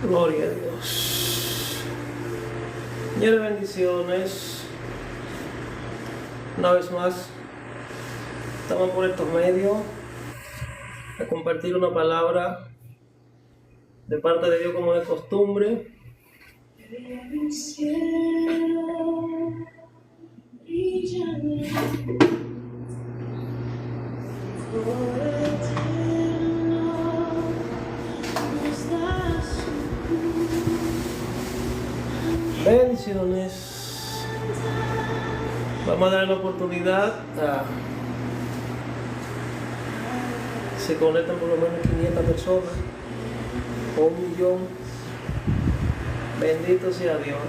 Gloria a Dios. Señores, bendiciones. Una vez más, estamos por estos medios a compartir una palabra de parte de Dios como de costumbre. Bendiciones. Vamos a dar la oportunidad a se conectan por lo menos 500 personas o 1 millón. Bendito sea Dios.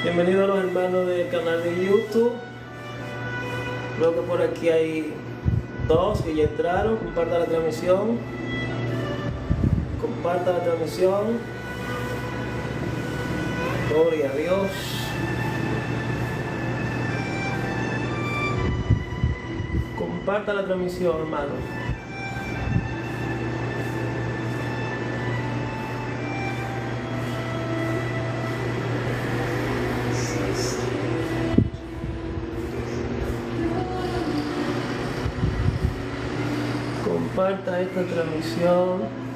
Bienvenidos a los hermanos del canal de YouTube. Creo que por aquí hay 2 que ya entraron. Comparta la transmisión. Comparta la transmisión. Gloria a Dios. Comparta la transmisión, hermano. Comparta esta transmisión.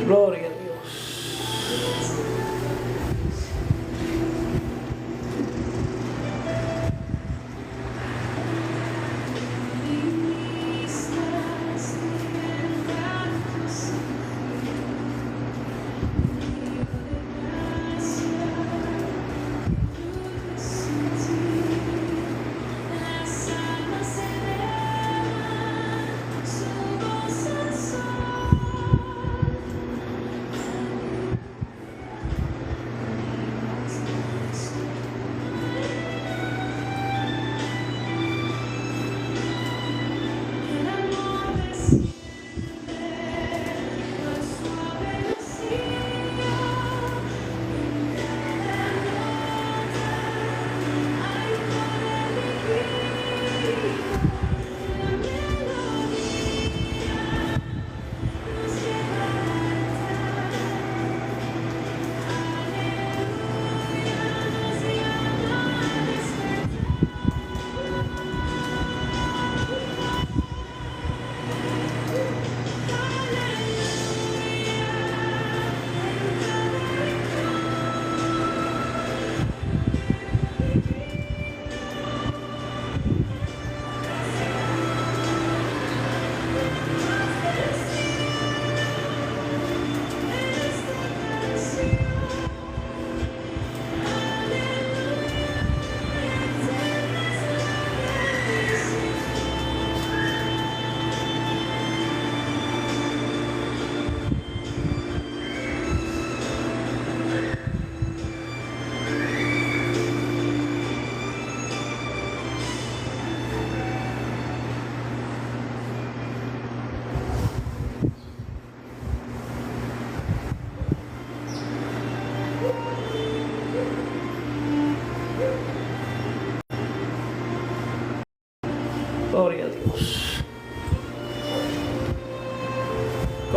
Gloria a Dios.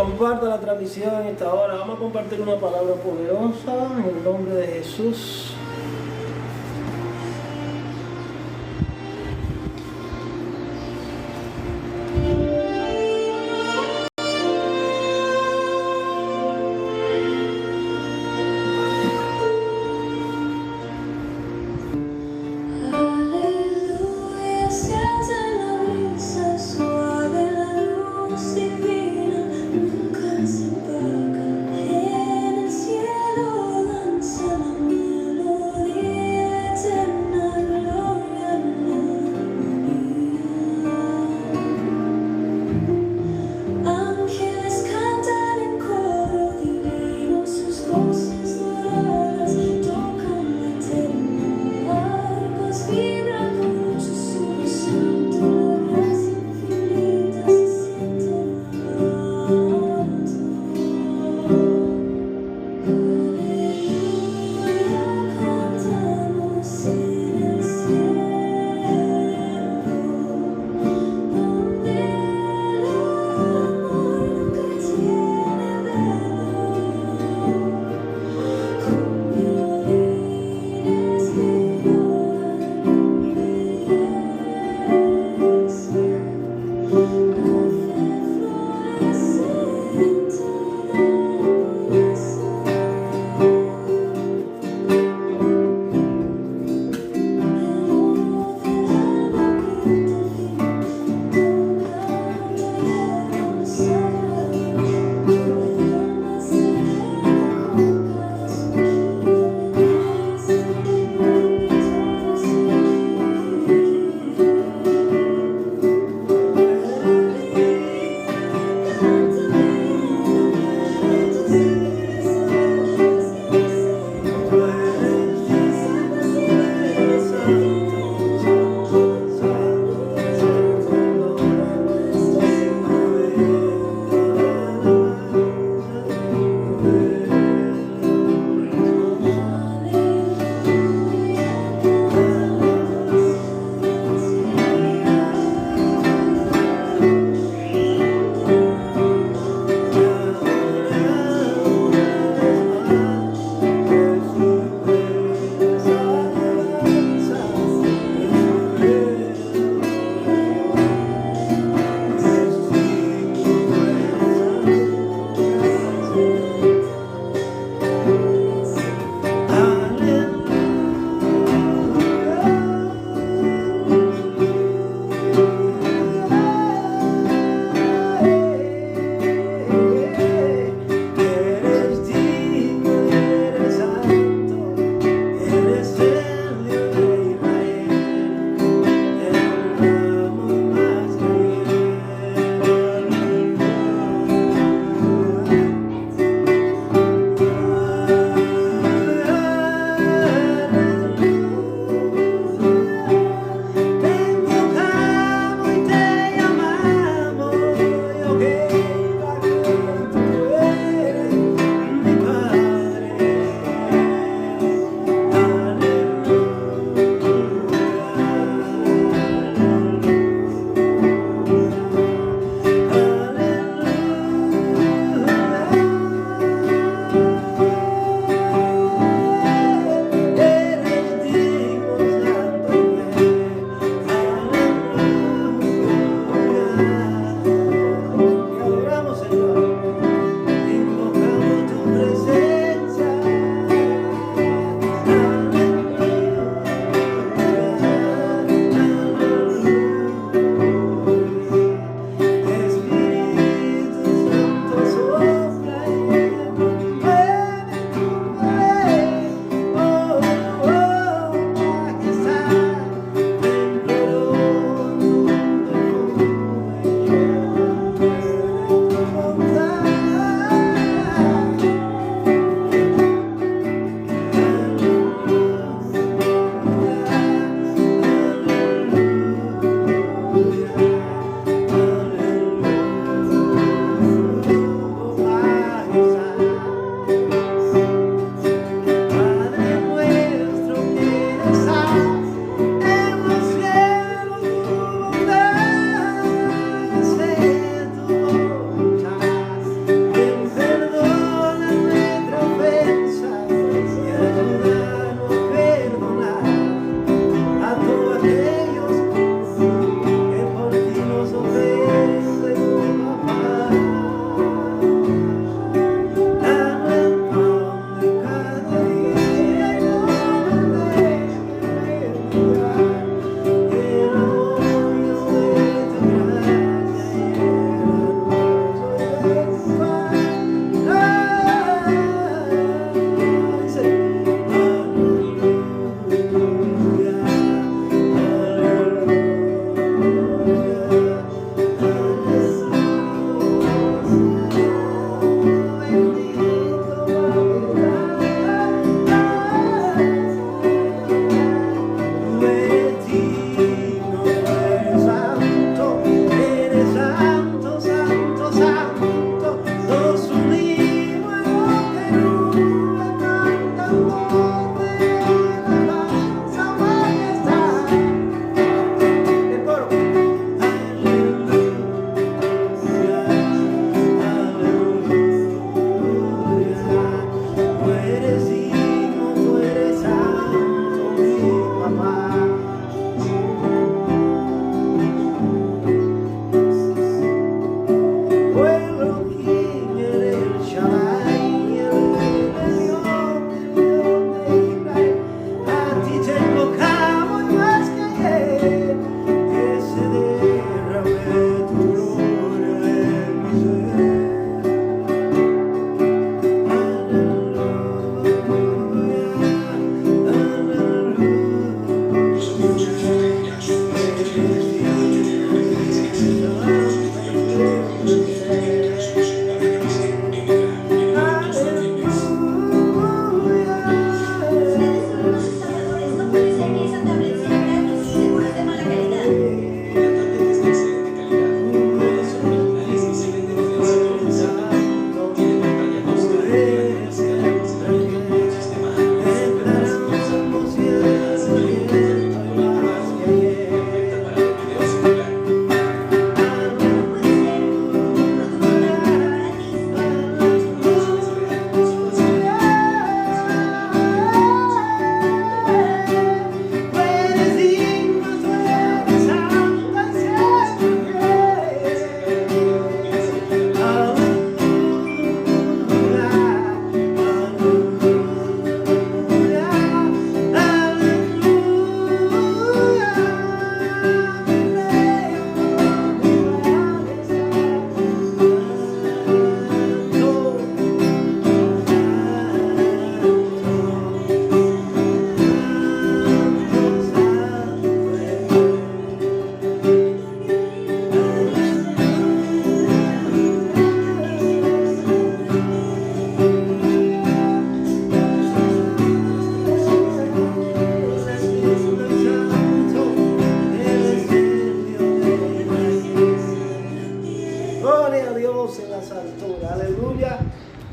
Comparta la transmisión en esta hora. Vamos a compartir una palabra poderosa en el nombre de Jesús. Nunca se apaga en el cielo, danza la melodía.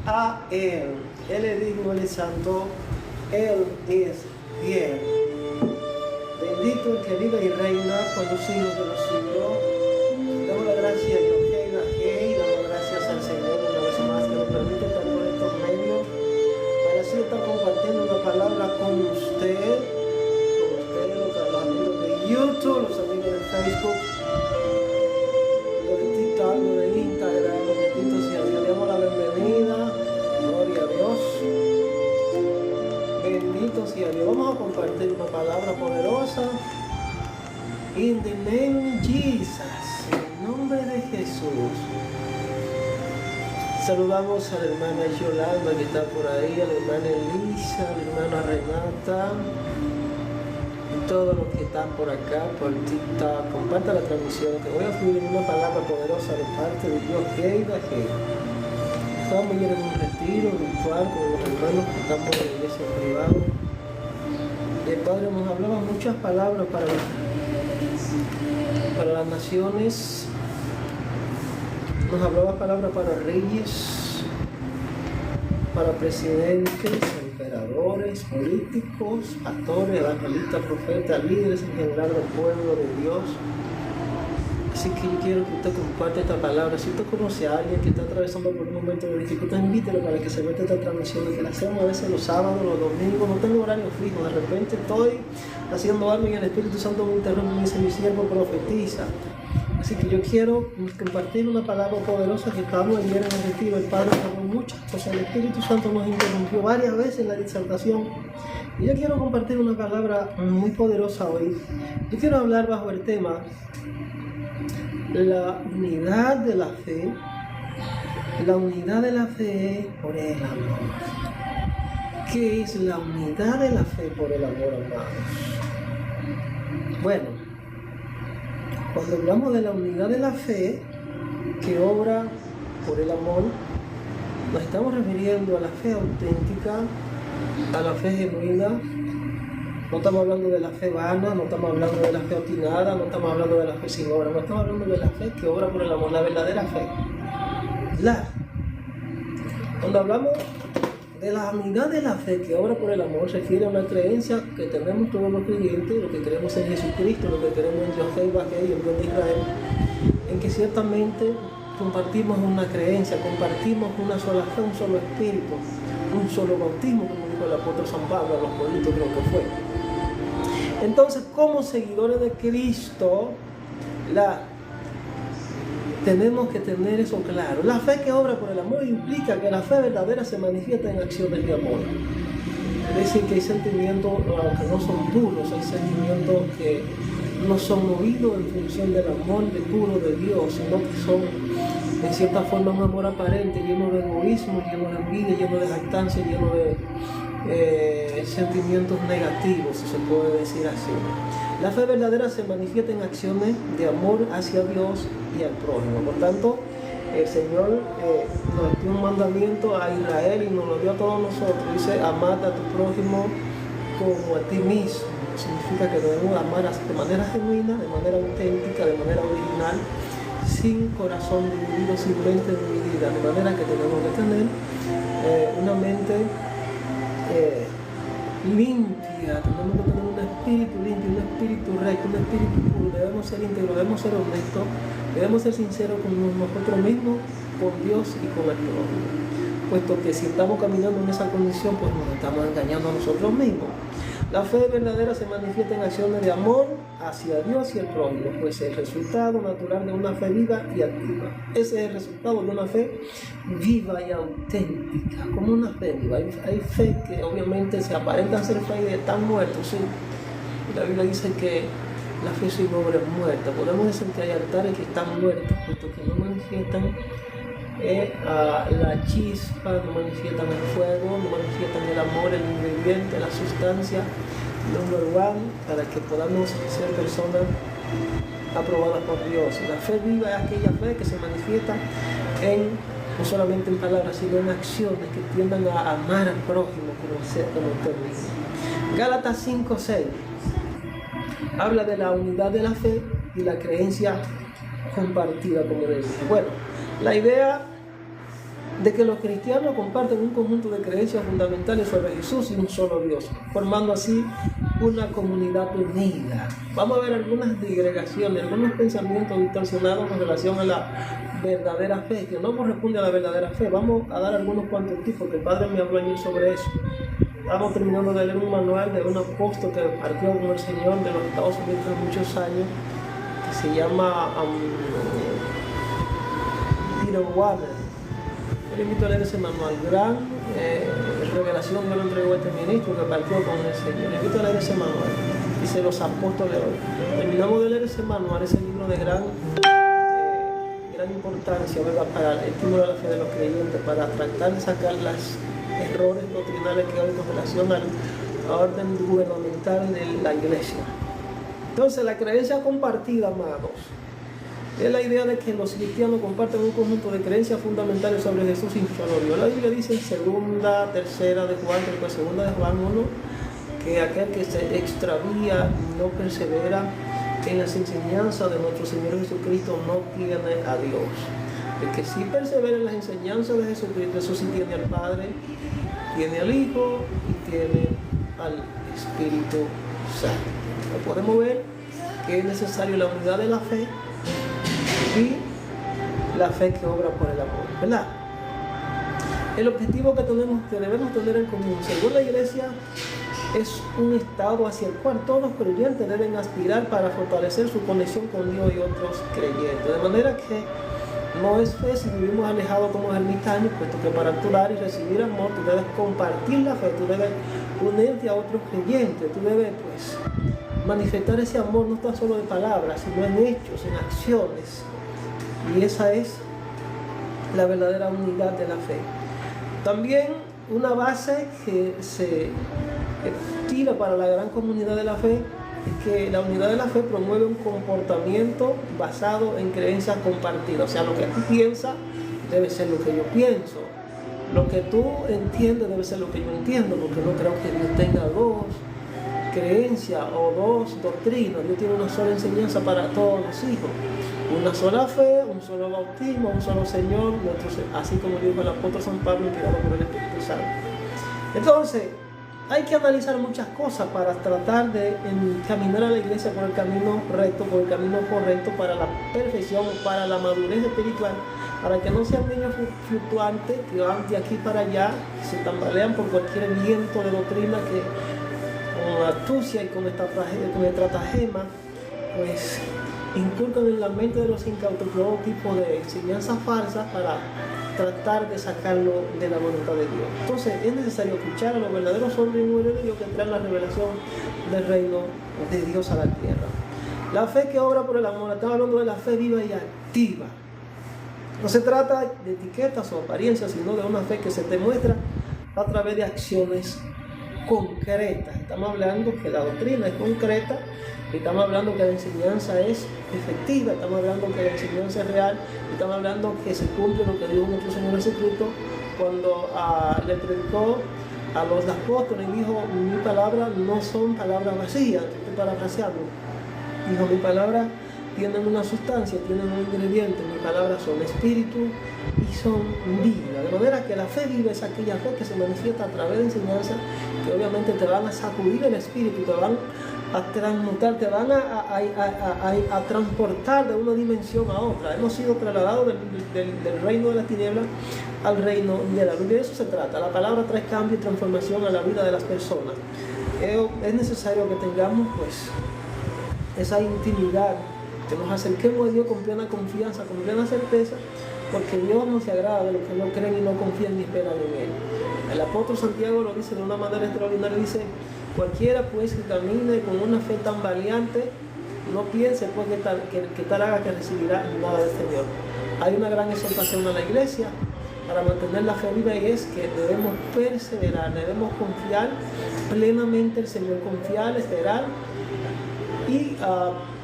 a Él. Él es digno, Él es santo, Él es bien. Bendito el que vive y reina por los siglos de los siglos. Damos la gracia a Yohei Gahei, damos gracias al Señor una vez más que nos permite estar por estos medios para así estar compartiendo una palabra con usted, los amigos de YouTube, los amigos de Facebook, los de TikTok, los de Instagram, bendito sea Dios. Le damos la bienvenida, gloria a Dios. Bendito sea Dios. Vamos a compartir una palabra poderosa. In the name of Jesus. En el nombre de Jesús. Saludamos a la hermana Yolanda que está por ahí, a la hermana Elisa, a la hermana Renata, y todos los que están por acá, por TikTok. Comparta la transmisión, que voy a fluir una palabra poderosa de parte de Dios. Estamos ayer en un retiro virtual con los hermanos que estamos en la iglesia privada. El Padre nos hablaba muchas palabras para las naciones, nos hablaba palabras para reyes, para presidentes, emperadores, políticos, pastores, evangelistas, profetas, líderes en general del pueblo de Dios. Así que yo quiero que usted comparte esta palabra. Si usted conoce a alguien que está atravesando por un momento de dificultad, invítelo para que se meta esta transmisión, que la hacemos a veces los sábados, los domingos. No tengo horario fijo, de repente estoy haciendo algo y el Espíritu Santo me interrumpe y me dice: mi siervo profetiza. Así que yo quiero compartir una palabra poderosa que estamos ayer en el retiro. El Padre habló muchas cosas, el Espíritu Santo nos interrumpió varias veces en la disertación. Y yo quiero compartir una palabra muy poderosa hoy. Yo quiero hablar bajo el tema la unidad de la fe. La unidad de la fe por el amor. ¿Qué es la unidad de la fe por el amor, amados? Bueno, cuando hablamos de la unidad de la fe que obra por el amor, nos estamos refiriendo a la fe auténtica, a la fe genuina. No estamos hablando de la fe vana, no estamos hablando de la fe obstinada, no estamos hablando de la fe sin obra, no estamos hablando de la fe que obra por el amor, la verdadera fe. Cuando hablamos de la unidad de la fe que obra por el amor, se refiere a una creencia que tenemos todos los creyentes, lo que creemos en Jesucristo, lo que creemos en Yohei Gahei, el Dios de Israel, en que ciertamente compartimos una creencia, compartimos una sola fe, un solo espíritu, un solo bautismo, como dijo el apóstol San Pablo a los Corintios, creo que fue. Entonces, como seguidores de Cristo, tenemos que tener eso claro. La fe que obra por el amor implica que la fe verdadera se manifiesta en acciones de amor. Es decir, que hay sentimientos, aunque no son puros, hay sentimientos que no son movidos en función del amor puro de Dios, sino que son, en cierta forma, un amor aparente, lleno de egoísmo, lleno de envidia, lleno de jactancia, lleno de sentimientos negativos, si se puede decir así. La fe verdadera se manifiesta en acciones de amor hacia Dios y al prójimo. Por tanto, el Señor nos dio un mandamiento a Israel y nos lo dio a todos nosotros. Dice: amad a tu prójimo como a ti mismo. Significa que debemos amar de manera genuina, de manera auténtica, de manera original, sin corazón dividido, sin mente dividida. De manera que tenemos que tener una mente limpia, tenemos que tener un espíritu limpio, un espíritu recto, un espíritu puro. Debemos ser íntegros, debemos ser honestos, debemos ser sinceros con nosotros mismos, con Dios y con el prójimo. Puesto que si estamos caminando en esa condición, pues nos estamos engañando a nosotros mismos. La fe verdadera se manifiesta en acciones de amor hacia Dios y el prójimo, pues es el resultado natural de una fe viva y activa. Ese es el resultado de una fe viva y auténtica, como una fe viva. Hay fe que obviamente se aparentan ser fe y están muertos, sí. La Biblia dice que la fe sin obra es muerta. Podemos decir que hay altares que están muertos, puesto que no manifiestan la chispa, no manifiestan el fuego, no manifiestan el amor, el ingrediente, la sustancia number one, para que podamos ser personas aprobadas por Dios. La fe viva es aquella fe que se manifiesta no solamente en palabras, sino en acciones que tiendan a amar al prójimo como usted mismo. Gálatas 5:6 habla de la unidad de la fe y la creencia compartida, como le dije. Bueno, la idea de que los cristianos comparten un conjunto de creencias fundamentales sobre Jesús y un solo Dios, formando así una comunidad unida. Vamos a ver algunas digregaciones, algunos pensamientos distorsionados en relación a la verdadera fe, que no corresponde a la verdadera fe. Vamos a dar algunos cuantos tips, porque el Padre me habló ayer sobre eso. Estamos terminando de leer un manual de un apóstol que partió con el Señor de los Estados Unidos hace muchos años, que se llama Peter Warner. Yo le invito a leer ese manual, gran revelación que lo entregó este ministro que partió con el Señor. Le invito a leer ese manual, dice Los Apóstoles de hoy. Terminamos de leer ese manual, ese libro de gran importancia, ¿verdad?, para el estímulo de la fe de los creyentes, para tratar de sacar los errores doctrinales que hay con relación a la orden gubernamental de la iglesia. Entonces, la creencia compartida, amados, es la idea de que los cristianos comparten un conjunto de creencias fundamentales sobre Jesús y su honor. La Biblia dice en segunda, tercera de Juan, creo que segunda de Juan 1, que aquel que se extravía y no persevera en las enseñanzas de nuestro Señor Jesucristo no tiene a Dios. El que sí persevera en las enseñanzas de Jesucristo, eso sí tiene al Padre, tiene al Hijo y tiene al Espíritu Santo. Podemos ver que es necesario la unidad de la fe y la fe que obra por el amor, ¿verdad? El objetivo que debemos tener en común, según la Iglesia, es un estado hacia el cual todos los creyentes deben aspirar para fortalecer su conexión con Dios y otros creyentes. De manera que no es fe si vivimos alejados como ermitaños, puesto que para actuar y recibir amor tú debes compartir la fe, tú debes unirte a otros creyentes, tú debes manifestar ese amor no tan solo de palabras, sino en hechos, en acciones. Y esa es la verdadera unidad de la fe. También una base que se tira para la gran comunidad de la fe es que la unidad de la fe promueve un comportamiento basado en creencias compartidas. O sea, lo que tú piensas debe ser lo que yo pienso. Lo que tú entiendes debe ser lo que yo entiendo, porque no creo que Dios tenga dos creencias o dos doctrinas. Dios tiene una sola enseñanza para todos los hijos. Una sola fe, un solo bautismo, un solo Señor, así como dijo el apóstol San Pablo, inspirado por el Espíritu Santo. Entonces, hay que analizar muchas cosas para tratar de encaminar a la iglesia por el camino recto, por el camino correcto, para la perfección, para la madurez espiritual, para que no sean niños fluctuantes que van de aquí para allá, se tambalean por cualquier viento de doctrina que con astucia y con estratagema, pues inculcan en la mente de los incautos todo tipo de enseñanzas falsas para tratar de sacarlo de la voluntad de Dios. Entonces es necesario escuchar a los verdaderos hombres y mujeres de Dios que traen la revelación del reino de Dios a la tierra. La fe que obra por el amor, estamos hablando de la fe viva y activa. No se trata de etiquetas o apariencias, sino de una fe que se demuestra a través de acciones concretas. Estamos hablando que la doctrina es concreta, estamos hablando que la enseñanza es efectiva, estamos hablando que la enseñanza es real, estamos hablando que se cumple lo que dijo nuestro Señor Jesucristo cuando le predicó a los apóstoles y dijo: mi palabra no son palabras vacías. Estoy parafraseando. Dijo: mi palabra tienen una sustancia, tienen un ingrediente, mis palabras son espíritu y son vida. De manera que la fe viva es aquella fe que se manifiesta a través de enseñanzas que obviamente te van a sacudir el espíritu, te van a transmutar, te van a transportar de una dimensión a otra. Hemos sido trasladados del reino de las tinieblas al reino de la luz. De eso se trata. La palabra trae cambio y transformación a la vida de las personas. Es necesario que tengamos pues esa intimidad, que nos acerquemos a Dios con plena confianza, con plena certeza, porque Dios no se agrada de los que no creen y no confían ni esperan en Él. El apóstol Santiago lo dice de una manera extraordinaria, dice: cualquiera pues que camine con una fe tan valiente, no piense pues que tal haga que recibirá nada del Señor. Hay una gran exhortación a la iglesia para mantener la fe viva, y es que debemos perseverar, debemos confiar plenamente en el Señor, confiar, esperar y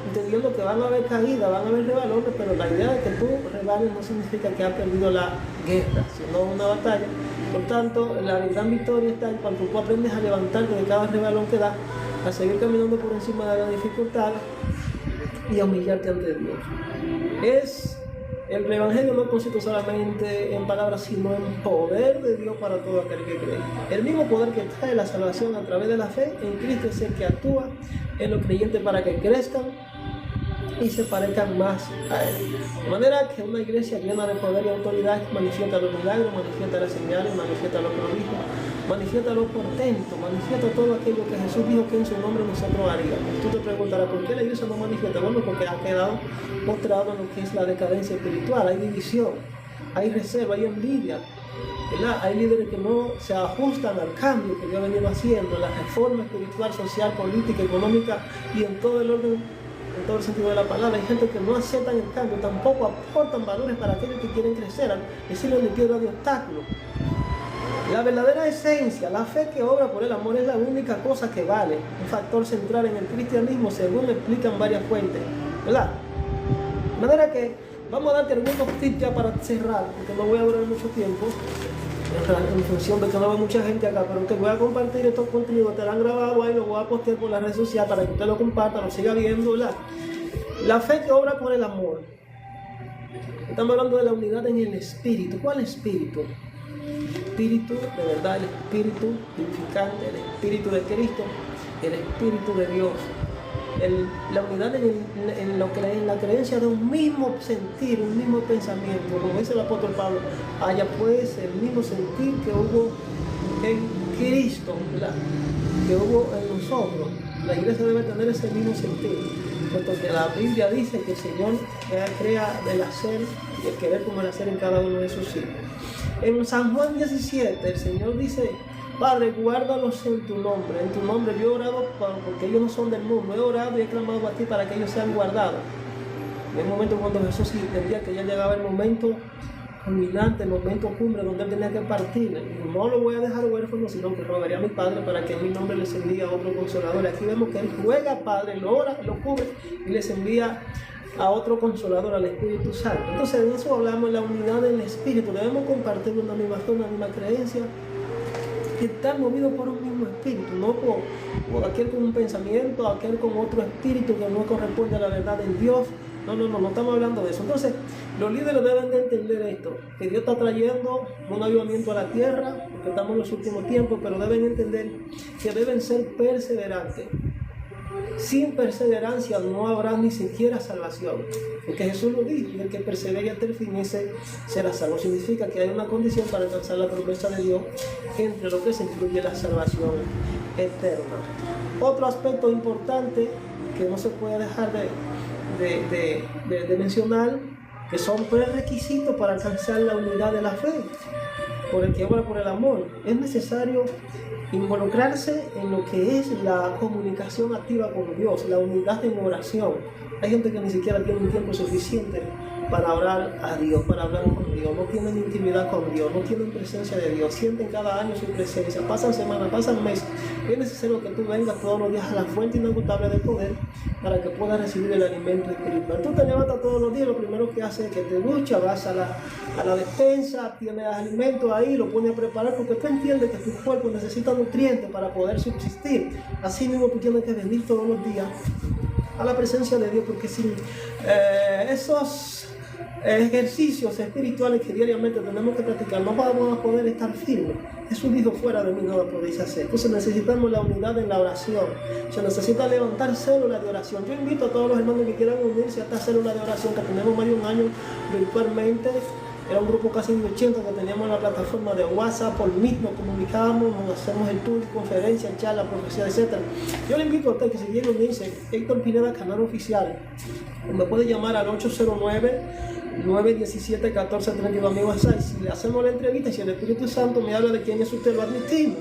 entendiendo que van a haber caídas, van a haber rebalones, pero la idea de que tú rebales no significa que has perdido la guerra, sino una batalla. Por tanto, la gran victoria está en cuando tú aprendes a levantarte de cada rebalón que das, a seguir caminando por encima de las dificultades y a humillarte ante Dios. Es El Evangelio no consiste solamente en palabras, sino en poder de Dios para todo aquel que cree. El mismo poder que trae la salvación a través de la fe en Cristo es el que actúa en los creyentes para que crezcan y se parezcan más a Él. De manera que una iglesia llena de poder y autoridad manifiesta los milagros, manifiesta las señales, manifiesta los prodigios, manifiesta los portentos, manifiesta todo aquello que Jesús dijo que en su nombre nosotros haríamos. Tú te preguntarás, ¿por qué la iglesia no manifiesta? Bueno, porque ha quedado mostrado en lo que es la decadencia espiritual. Hay división, hay reserva, hay envidia, ¿verdad? Hay líderes que no se ajustan al cambio que Dios ha venido haciendo, la reforma espiritual, social, política, económica y en todo el orden, en todo el sentido de la palabra. Hay gente que no aceptan el cambio, tampoco aportan valores para aquellos que quieren crecer, es decir, de piedra de obstáculo. La verdadera esencia, la fe que obra por el amor, es la única cosa que vale, un factor central en el cristianismo, según explican varias fuentes, ¿verdad? De manera que vamos a darte algunos tips ya para cerrar, porque no voy a durar mucho tiempo, en función de que no hay mucha gente acá, pero te voy a compartir estos contenidos, te lo han grabado ahí, lo voy a postear por las redes sociales para que usted lo comparta, lo siga viendo, ¿verdad? La fe que obra por el amor. Estamos hablando de la unidad en el espíritu. ¿Cuál espíritu? Espíritu de verdad, el espíritu vivificante, el espíritu de Cristo, el espíritu de Dios. La unidad en la creencia de un mismo sentir, un mismo pensamiento, como dice el apóstol Pablo, haya pues el mismo sentir que hubo en Cristo, ¿verdad? Que hubo en nosotros. La iglesia debe tener ese mismo sentir, puesto que la Biblia dice que el Señor crea el hacer y el querer como el hacer en cada uno de sus hijos. En San Juan 17, el Señor dice: Padre, guárdalos en tu nombre yo he orado porque ellos no son del mundo, he orado y he clamado a ti para que ellos sean guardados. En el momento cuando Jesús entendía que ya llegaba el momento culminante, el momento cumbre donde él tenía que partir, no lo voy a dejar huérfano, sino que rogaría a mi Padre para que en mi nombre les envíe a otro consolador. Aquí vemos que él juega, Padre, lo ora, lo cubre y les envía a otro consolador, al Espíritu Santo. Entonces en eso hablamos de la unidad del Espíritu. Debemos compartir una misma fe, una misma creencia, que está movido por un mismo espíritu, no por aquel con un pensamiento, aquel con otro espíritu que no corresponde a la verdad de Dios. No estamos hablando de eso. Entonces, los líderes deben de entender esto, que Dios está trayendo un avivamiento a la tierra, porque estamos en los últimos tiempos, pero deben entender que deben ser perseverantes. Sin perseverancia no habrá ni siquiera salvación, porque Jesús lo dijo, y el que persevere hasta el fin, ese será salvo. Significa que hay una condición para alcanzar la promesa de Dios, entre lo que se incluye la salvación eterna. Otro aspecto importante que no se puede dejar de mencionar, que son prerequisitos para alcanzar la unidad de la fe, por el que obra por el amor. Es necesario involucrarse en lo que es la comunicación activa con Dios, la unidad en oración. Hay gente que ni siquiera tiene un tiempo suficiente para orar a Dios, para hablar con Dios, no tienen intimidad con Dios, no tienen presencia de Dios, sienten cada año su presencia, pasan semanas, pasan meses. Es necesario que tú vengas todos los días a la fuente inagotable de poder para que puedas recibir el alimento espiritual. Tú te levantas todos los días, lo primero que haces es que te duchas, vas a la despensa, tienes alimentos ahí, lo pones a preparar, porque tú entiendes que tu cuerpo necesita nutrientes para poder subsistir. Así mismo tú tienes que venir todos los días a la presencia de Dios, porque sin esos ejercicios espirituales que diariamente tenemos que practicar, no vamos a poder estar firmes. Jesús dijo: fuera de mí no lo podéis hacer. Entonces necesitamos la unidad en la oración. Se necesita levantar células de oración. Yo invito a todos los hermanos que quieran unirse a esta célula de oración que tenemos más de un año virtualmente. Era un grupo casi de 80 que teníamos en la plataforma de WhatsApp, por Meet nos comunicamos, nos hacemos estudios, conferencias, charlas, profecías, etc. Yo le invito a usted que si quiere unirse, Héctor Pineda, canal oficial. Me puede llamar al 809-917-1432 a mi WhatsApp. Si le hacemos la entrevista y si el Espíritu Santo me habla de quién es usted, lo admitimos.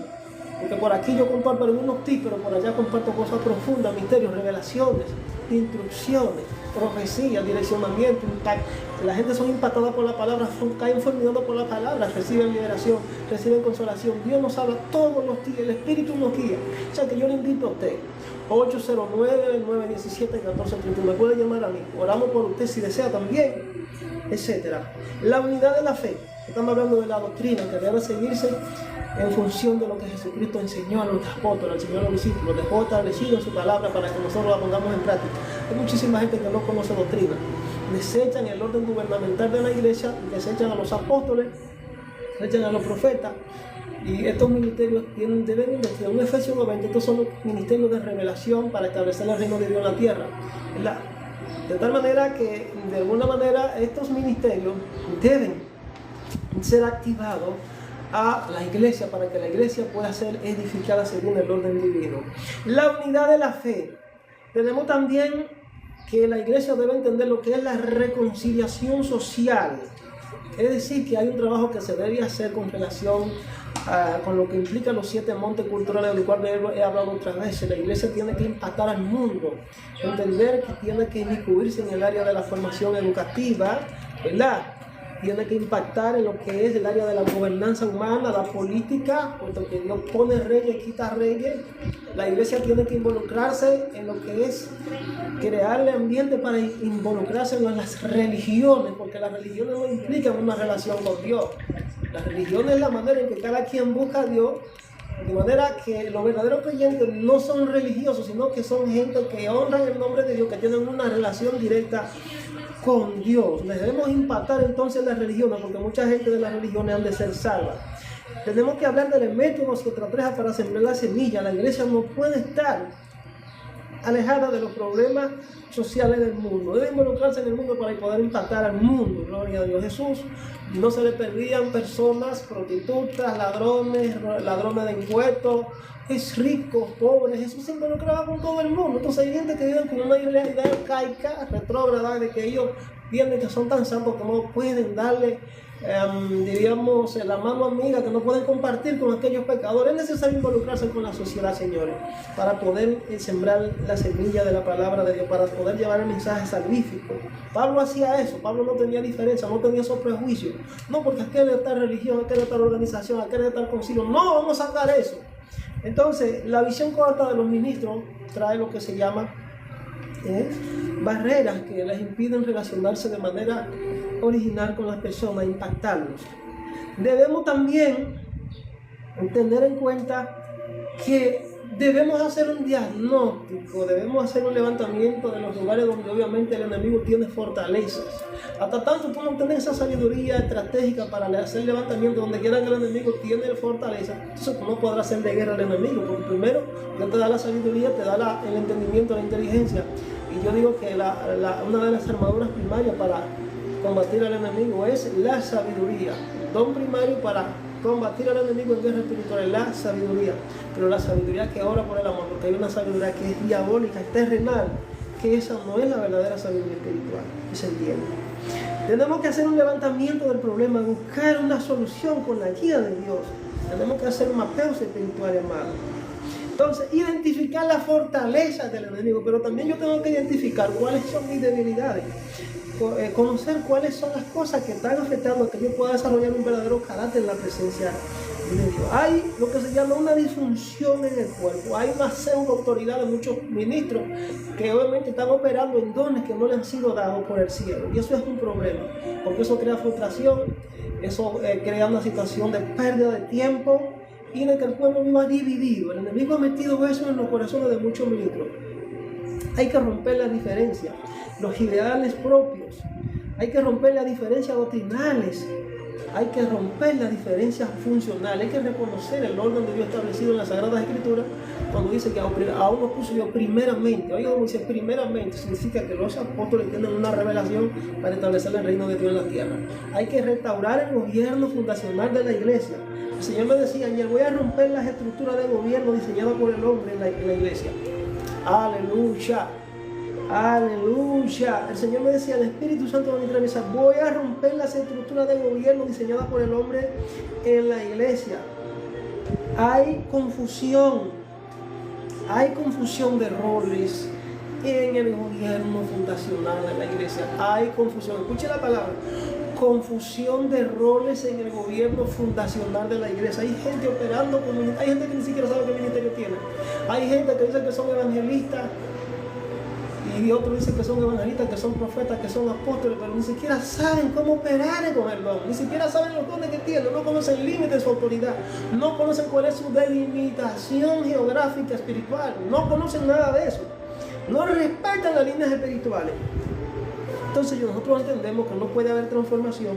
Porque por aquí yo comparto algunos tips, pero por allá comparto cosas profundas, misterios, revelaciones, instrucciones, profecías, direccionamiento, impacto. La gente son impactadas por la palabra, caen fulminados por la palabra, reciben liberación, reciben consolación. Dios nos habla todos los días, el Espíritu nos guía. O sea que yo le invito a usted, 809-917-1432, me puede llamar a mí, oramos por usted si desea también, etc. La unidad de la fe, estamos hablando de la doctrina que debe seguirse en función de lo que Jesucristo enseñó a los apóstoles, enseñó a los discípulos, dejó establecido en su palabra para que nosotros la pongamos en práctica. Hay muchísima gente que no conoce doctrina, desechan el orden gubernamental de la iglesia, desechan a los apóstoles, desechan a los profetas. Y estos ministerios deben investigar. En Efesios 90, estos son los ministerios de revelación para establecer el reino de Dios en la tierra, ¿verdad? De tal manera que, de alguna manera, estos ministerios deben ser activados a la iglesia para que la iglesia pueda ser edificada según el orden divino. La unidad de la fe. Tenemos también que la iglesia debe entender lo que es la reconciliación social. Es decir, que hay un trabajo que se debe hacer con relación con lo que implica los 7 montes culturales, del cual he hablado otras veces. La iglesia tiene que impactar al mundo, entender que tiene que inmiscuirse en el área de la formación educativa, ¿verdad? Tiene que impactar en lo que es el área de la gobernanza humana, la política, puesto que Dios pone reyes y quita reyes. La iglesia tiene que involucrarse en lo que es crearle ambiente para involucrarse en las religiones, porque las religiones no implican una relación con Dios. La religión es la manera en que cada quien busca a Dios, de manera que los verdaderos creyentes no son religiosos, sino que son gente que honran el nombre de Dios, que tienen una relación directa con Dios. Debemos impactar entonces las religiones, porque mucha gente de las religiones han de ser salvas. Tenemos que hablar del método que trabaja para sembrar la semilla. La iglesia no puede estar alejada de los problemas sociales del mundo. Debe involucrarse en el mundo para poder impactar al mundo. Gloria a Dios. Jesús no se le perdían personas, prostitutas, ladrones de impuestos, es rico, pobre. Jesús se involucraba con todo el mundo. Entonces hay gente que vive con una realidad arcaica, retrógrada, de que ellos piensan que son tan santos que no pueden darle diríamos, la mano amiga, que no pueden compartir con aquellos pecadores. Es necesario involucrarse con la sociedad, señores, para poder sembrar la semilla de la palabra de Dios, para poder llevar el mensaje salvífico. Pablo hacía eso. Pablo no tenía diferencia, no tenía esos prejuicios. No, porque aquel de tal religión, aquel de tal organización, aquel de tal concilio. No, vamos a sacar eso. Entonces, la visión corta de los ministros trae lo que se llama barreras que les impiden relacionarse de manera original con las personas, impactarlos. Debemos también tener en cuenta que debemos hacer un diagnóstico, debemos hacer un levantamiento de los lugares donde obviamente el enemigo tiene fortalezas. Hasta tanto tú no tienes esa sabiduría estratégica para hacer el levantamiento donde quiera que el enemigo tiene fortaleza, entonces tú no podrás hacer de guerra al enemigo, porque primero Dios te da la sabiduría, te da el entendimiento, la inteligencia. Y yo digo que una de las armaduras primarias para combatir al enemigo es la sabiduría. El don primario para combatir al enemigo en guerra espiritual es la sabiduría, pero la sabiduría que obra por el amor, porque hay una sabiduría que es diabólica, es terrenal, que esa no es la verdadera sabiduría espiritual, que se entiende. Tenemos que hacer un levantamiento del problema, buscar una solución con la guía de Dios. Tenemos que hacer mapeos espirituales, hermano. Entonces, identificar las fortalezas del enemigo, pero también yo tengo que identificar cuáles son mis debilidades. Conocer cuáles son las cosas que están afectando a que yo pueda desarrollar un verdadero carácter en la presencia de Dios. Hay lo que se llama una disfunción en el cuerpo. Hay una pseudo autoridad de muchos ministros que obviamente están operando en dones que no les han sido dados por el cielo. Y eso es un problema, porque eso crea frustración, eso crea una situación de pérdida de tiempo y en el que el pueblo viva dividido. El enemigo ha metido eso en los corazones de muchos ministros. Hay que romper las diferencias, los ideales propios. Hay que romper las diferencias doctrinales. Hay que romper las diferencias funcionales. Hay que reconocer el orden de Dios establecido en las Sagradas Escrituras cuando dice que a uno puso yo primeramente. Oiga, como dice primeramente, significa que los apóstoles tienen una revelación para establecer el reino de Dios en la tierra. Hay que restaurar el gobierno fundacional de la iglesia. El Señor me decía, ayer voy a romper las estructuras de gobierno diseñadas por el hombre en la iglesia. Aleluya. Aleluya. El Señor me decía, el Espíritu Santo me dice, voy a romper las estructuras de gobierno diseñadas por el hombre en la iglesia. Hay confusión de roles en el gobierno fundacional de la iglesia. Hay confusión. Escuche la palabra. Confusión de roles en el gobierno fundacional de la iglesia. Hay gente operando, hay gente que ni siquiera sabe qué ministerio tiene. Hay gente que dice que son evangelistas y otros dicen que son evangelistas, que son profetas, que son apóstoles, pero ni siquiera saben cómo operar con el don, ni siquiera saben los dones que tienen, no conocen el límite de su autoridad, no conocen cuál es su delimitación geográfica espiritual, no conocen nada de eso, no respetan las líneas espirituales. Entonces nosotros entendemos que no puede haber transformación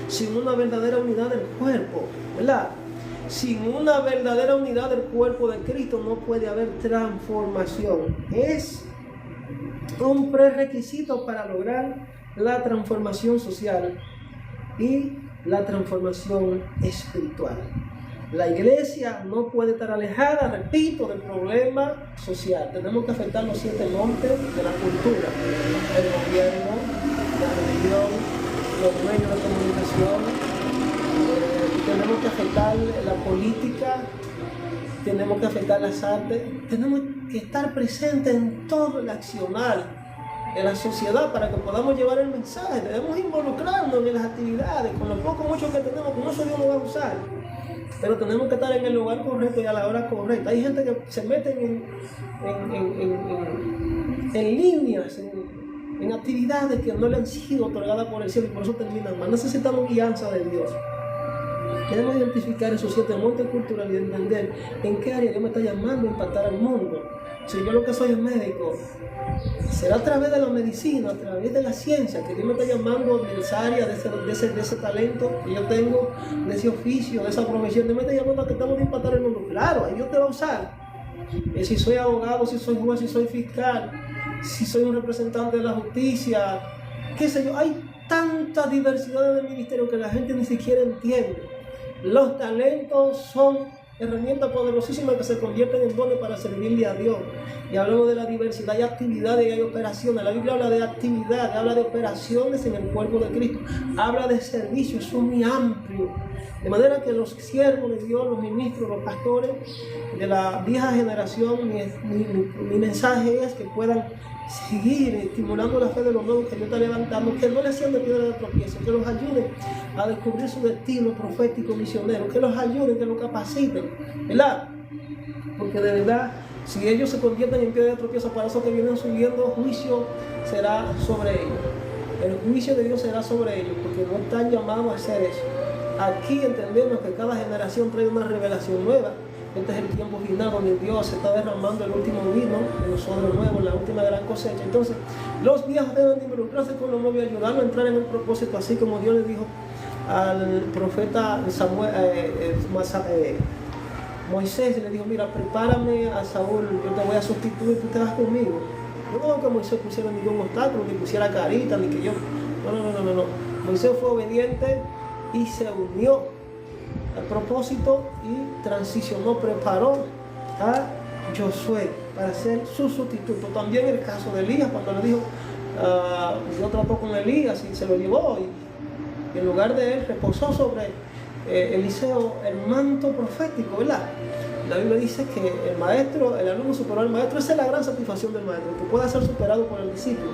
sin una verdadera unidad del cuerpo, ¿verdad? Sin una verdadera unidad del cuerpo de Cristo no puede haber transformación. Es un prerequisito para lograr la transformación social y la transformación espiritual. La iglesia no puede estar alejada, repito, del problema social. Tenemos que afectar los 7 montes de la cultura: el gobierno, la religión, los medios de comunicación. Tenemos que afectar la política, tenemos que afectar las artes, tenemos que estar presentes en todo el accionar de la sociedad para que podamos llevar el mensaje. Debemos involucrarnos en las actividades, con lo poco mucho que tenemos, con eso Dios nos va a usar. Pero tenemos que estar en el lugar correcto y a la hora correcta. Hay gente que se meten en líneas, en actividades que no le han sido otorgadas por el cielo y por eso terminan mal. Necesitamos guianza de Dios. Debemos identificar esos 7 montes culturales y entender en qué área Dios me está llamando a impactar al mundo. Si yo lo que soy es médico, será a través de la medicina, a través de la ciencia, que Dios me está llamando de esa área, de ese talento que yo tengo, de ese oficio, de esa profesión. Dios me está llamando a que estamos a impactar el mundo. Claro, ahí Dios te va a usar. Si soy abogado, si soy juez, si soy fiscal, si soy un representante de la justicia, qué sé yo, hay tanta diversidad de ministerios que la gente ni siquiera entiende. Los talentos son herramientas poderosísimas que se convierten en dones para servirle a Dios. Y hablamos de la diversidad, hay actividades y hay operaciones. La Biblia habla de actividad, habla de operaciones en el cuerpo de Cristo, habla de servicio, es muy amplio. De manera que los siervos de Dios, los ministros, los pastores de la vieja generación, mi mensaje es que puedan seguir estimulando la fe de los nuevos que Dios está levantando, que no les sean de piedra de tropiezo, que los ayuden a descubrir su destino profético misionero, que los ayuden, que los capaciten, ¿verdad? Porque de verdad, si ellos se convierten en piedra de tropiezo, para eso que vienen subiendo, juicio será sobre ellos. El juicio de Dios será sobre ellos, porque no están llamados a hacer eso. Aquí entendemos que cada generación trae una revelación nueva. Este es el tiempo final donde Dios está derramando el último vino en los odres nuevos, la última gran cosecha. Entonces, los viejos deben involucrarse con los nuevos y ayudarlo a entrar en el propósito, así como Dios le dijo al profeta Moisés, le dijo: mira, prepárame a Saúl, yo te voy a sustituir, tú te vas conmigo. No veo que Moisés pusiera ningún obstáculo, ni pusiera carita, ni que yo... No. Moisés fue obediente y se unió al propósito y transicionó, preparó a Josué para ser su sustituto. También el caso de Elías, cuando le dijo, Dios trató con Elías y se lo llevó, y en lugar de él reposó sobre Eliseo el manto profético, ¿verdad? La Biblia dice que el maestro, el alumno superó al maestro. Esa es la gran satisfacción del maestro, que pueda ser superado por el discípulo.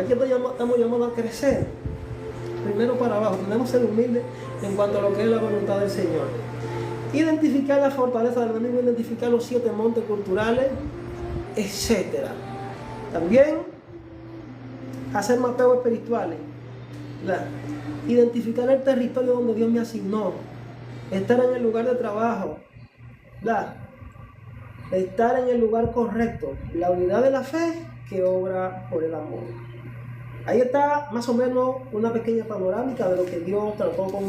Aquí estamos llamados a crecer, primero para abajo. Tenemos que ser humildes en cuanto a lo que es la voluntad del Señor. Identificar la fortaleza del enemigo, identificar los 7 montes culturales, etc. También hacer mapeos espirituales, ¿verdad? Identificar el territorio donde Dios me asignó, estar en el lugar de trabajo, ¿verdad? Estar en el lugar correcto, la unidad de la fe que obra por el amor. Ahí está más o menos una pequeña panorámica de lo que Dios trató con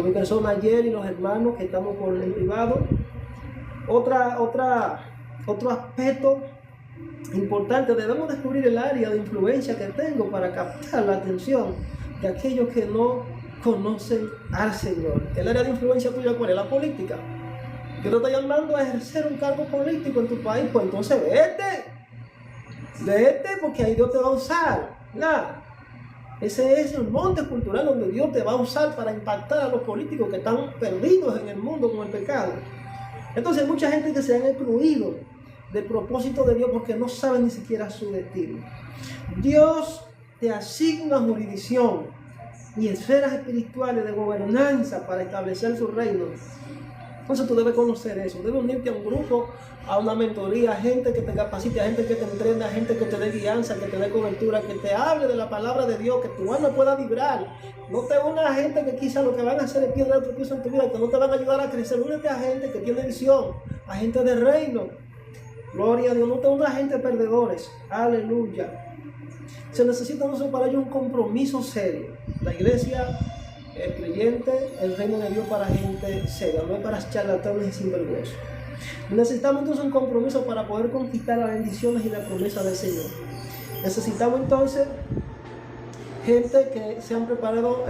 mi persona ayer y los hermanos que estamos por el privado. Otro aspecto importante, debemos descubrir el área de influencia que tengo para captar la atención de aquellos que no conocen al Señor. El área de influencia tuya, ¿cuál es? La política. Dios te está llamando a ejercer un cargo político en tu país, pues entonces vete, porque ahí Dios te va a usar, ¿verdad? Ese es el monte cultural donde Dios te va a usar para impactar a los políticos que están perdidos en el mundo con el pecado. Entonces hay mucha gente que se han excluido del propósito de Dios porque no saben ni siquiera su destino. Dios te asigna jurisdicción y esferas espirituales de gobernanza para establecer su reino. Entonces tú debes conocer eso, debes unirte a un grupo, a una mentoría, a gente que te capacite, a gente que te entrene, a gente que te dé guianza, que te dé cobertura, que te hable de la palabra de Dios, que tu alma pueda vibrar. No te unas a gente que quizá lo que van a hacer es piedra de tropiezo en tu vida, que no te van a ayudar a crecer. Únete a gente que tiene visión, a gente de reino. Gloria a Dios, no te unas a gente perdedores. Aleluya. Se necesita entonces para ello un compromiso serio. La iglesia, el creyente, el reino de Dios para gente seria, no es para charlatanes y sinvergüenzas. Necesitamos entonces un compromiso para poder conquistar las bendiciones y las promesas del Señor. Necesitamos entonces gente que se han preparado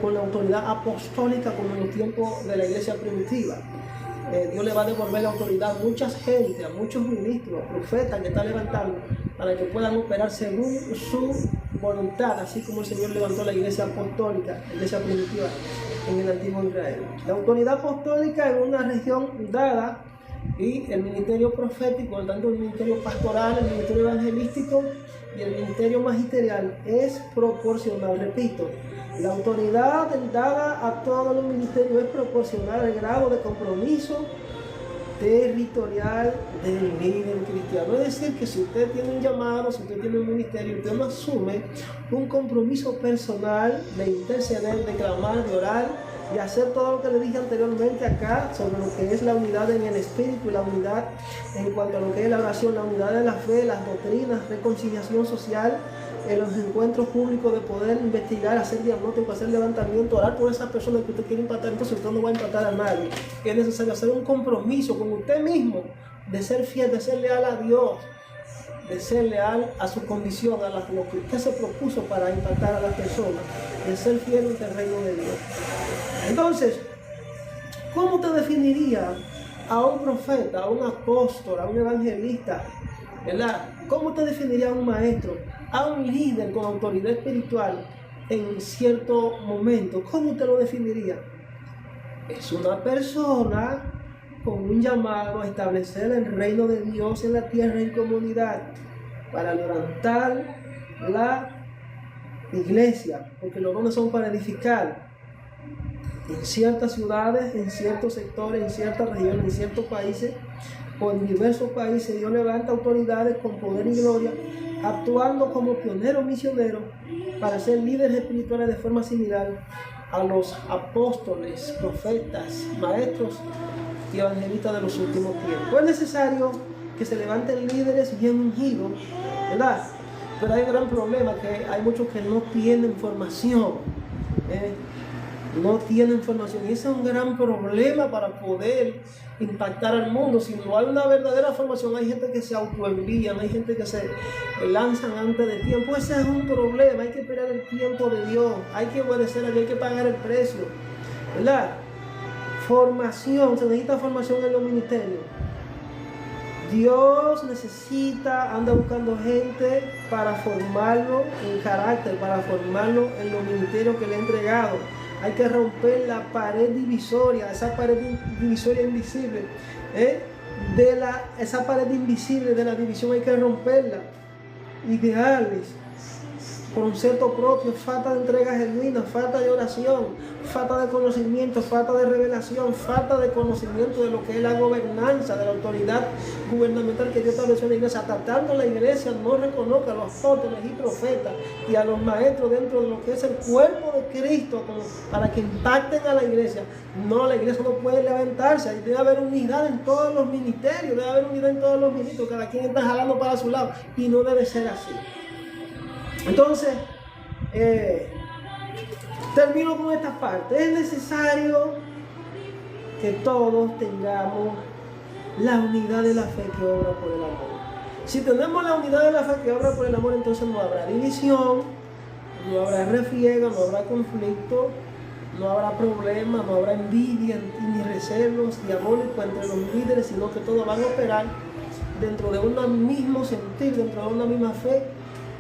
con la autoridad apostólica como en los tiempos de la iglesia primitiva. Dios le va a devolver la autoridad a mucha gente, a muchos ministros, a profetas que están levantando para que puedan operar según su voluntad, así como el Señor levantó la iglesia apostólica, la iglesia primitiva en el antiguo Israel. La autoridad apostólica en una región dada y el ministerio profético, tanto el ministerio pastoral, el ministerio evangelístico y el ministerio magisterial es proporcional. Repito, la autoridad dada a todos los ministerios es proporcional al grado de compromiso territorial del líder cristiano. Es decir, que si usted tiene un llamado, si usted tiene un ministerio, usted no asume un compromiso personal de interceder, de clamar, de orar, y hacer todo lo que le dije anteriormente acá sobre lo que es la unidad en el espíritu y la unidad en cuanto a lo que es la oración, la unidad de la fe, las doctrinas, reconciliación social, en los encuentros públicos de poder investigar, hacer diagnóstico, hacer levantamiento, orar por esas personas que usted quiere impactar. Entonces usted no va a impactar a nadie. Es necesario hacer un compromiso con usted mismo de ser fiel, de ser leal a Dios, de ser leal a su condición, a lo que usted se propuso para impactar a las personas, de ser fiel ante el reino de Dios. Entonces, ¿cómo te definiría a un profeta, a un apóstol, a un evangelista? ¿Verdad? ¿Cómo te definiría a un maestro, a un líder con autoridad espiritual en cierto momento? ¿Cómo te lo definiría? Es una persona con un llamado a establecer el reino de Dios en la tierra en comunidad, para levantar la iglesia, porque los dones son para edificar en ciertas ciudades, en ciertos sectores, en ciertas regiones, en ciertos países o en diversos países. Dios levanta autoridades con poder y gloria, actuando como pioneros misioneros para ser líderes espirituales de forma similar a los apóstoles, profetas, maestros y evangelistas de los últimos tiempos. Es necesario que se levanten líderes bien ungidos, ¿verdad? Pero hay un gran problema, que hay muchos que no tienen formación, no tienen formación, y ese es un gran problema para poder impactar al mundo. Si no hay una verdadera formación, hay gente que se autoenvían, hay gente que se lanzan antes de tiempo. Ese es un problema. Hay que esperar el tiempo de Dios, hay que obedecer a Dios, hay que pagar el precio, ¿verdad? Formación, se necesita formación en los ministerios. Dios anda buscando gente para formarlo en carácter, para formarlo en los ministerios que le ha entregado. Hay que romper la pared divisoria, esa pared divisoria invisible, esa pared invisible de la división hay que romperla. Ideales, concepto propio, falta de entrega genuina, falta de oración, falta de conocimiento, falta de revelación, falta de conocimiento de lo que es la gobernanza, de la autoridad gubernamental que Dios estableció en la iglesia. Hasta tanto la iglesia no reconoce a los apóstoles y profetas y a los maestros dentro de lo que es el cuerpo de Cristo como para que impacten a la iglesia. No, la iglesia no puede levantarse. Debe haber unidad en todos los ministerios, debe haber unidad en todos los ministros, cada quien está jalando para su lado, y no debe ser así. Entonces, termino con esta parte. Es necesario que todos tengamos la unidad de la fe que obra por el amor. Si tenemos la unidad de la fe que obra por el amor, entonces no habrá división, no habrá refriega, no habrá conflicto, no habrá problema, no habrá envidia, ni recelos diabólicos entre los líderes, sino que todos van a operar dentro de un mismo sentir, dentro de una misma fe,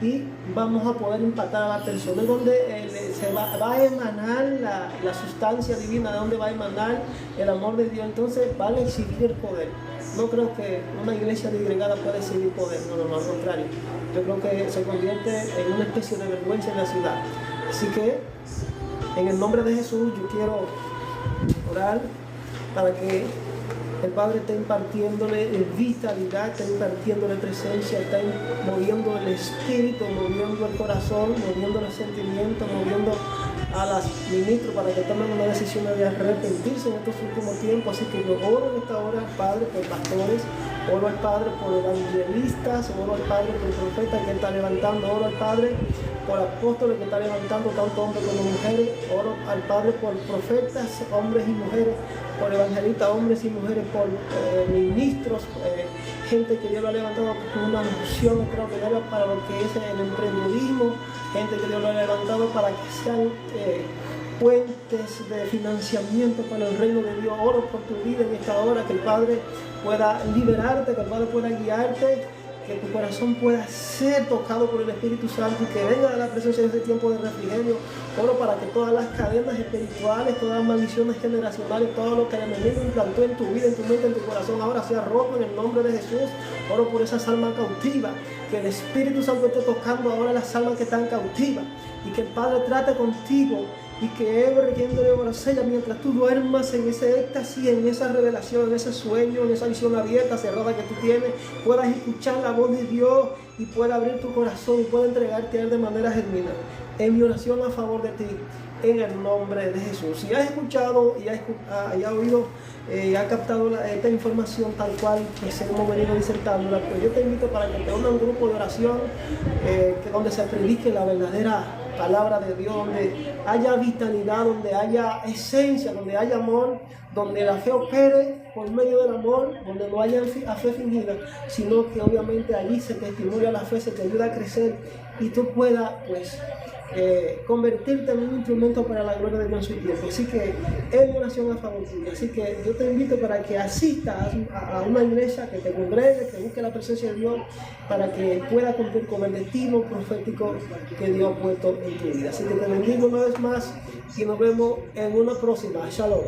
y vamos a poder impactar a la persona. Donde se va a emanar la sustancia divina, de donde va a emanar el amor de Dios. Entonces van a exhibir el poder. No creo que una iglesia disgregada pueda exhibir poder, no, al contrario. Yo creo que se convierte en una especie de vergüenza en la ciudad. Así que en el nombre de Jesús yo quiero orar para que el Padre está impartiéndole vitalidad, está impartiéndole presencia, está moviendo el espíritu, moviendo el corazón, moviendo los sentimientos, moviendo a los ministros para que tomen una decisión de arrepentirse en estos últimos tiempos. Así que yo oro en esta hora, Padre, por pastores, Oro al Padre por evangelistas, oro al Padre por profetas que está levantando, oro al Padre por apóstoles que está levantando, tanto hombres como mujeres, oro al Padre por profetas, hombres y mujeres, por evangelistas, hombres y mujeres, por ministros, gente que Dios lo ha levantado con una unción extraordinaria para lo que es el emprendedurismo, gente que Dios lo ha levantado para que sean puentes de financiamiento para el reino de Dios. Oro por tu vida en esta hora, que el Padre pueda liberarte, que el Padre pueda guiarte, que tu corazón pueda ser tocado por el Espíritu Santo y que venga a la presencia de este tiempo de refrigerio. Oro para que todas las cadenas espirituales, todas las maldiciones generacionales, todo lo que el enemigo implantó en tu vida, en tu mente, en tu corazón, ahora sea roto en el nombre de Jesús. Oro por esas almas cautivas, que el Espíritu Santo esté tocando ahora las almas que están cautivas y que el Padre trate contigo y que mientras tú duermas en ese éxtasis, en esa revelación, en ese sueño, en esa visión abierta, cerrada que tú tienes, puedas escuchar la voz de Dios y pueda abrir tu corazón y pueda entregarte a Él de manera genuina. En mi oración a favor de ti, en el nombre de Jesús. Si has escuchado y has oído, has captado esta información tal cual, pues hemos venido disertándola, pues yo te invito para que te una un grupo de oración donde se predique la verdadera palabra de Dios, donde haya vitalidad, donde haya esencia, donde haya amor, donde la fe opere por medio del amor, donde no haya fe fingida, sino que obviamente allí se te estimula la fe, se te ayuda a crecer y tú puedas pues convertirte en un instrumento para la gloria de Dios en su tiempo. Así que es mi oración a favor tuya. Así que yo te invito para que asistas a una iglesia, que te congregues, que busque la presencia de Dios, para que pueda cumplir con el destino profético que Dios ha puesto en tu vida. Así que te bendigo una vez más y nos vemos en una próxima. Shalom.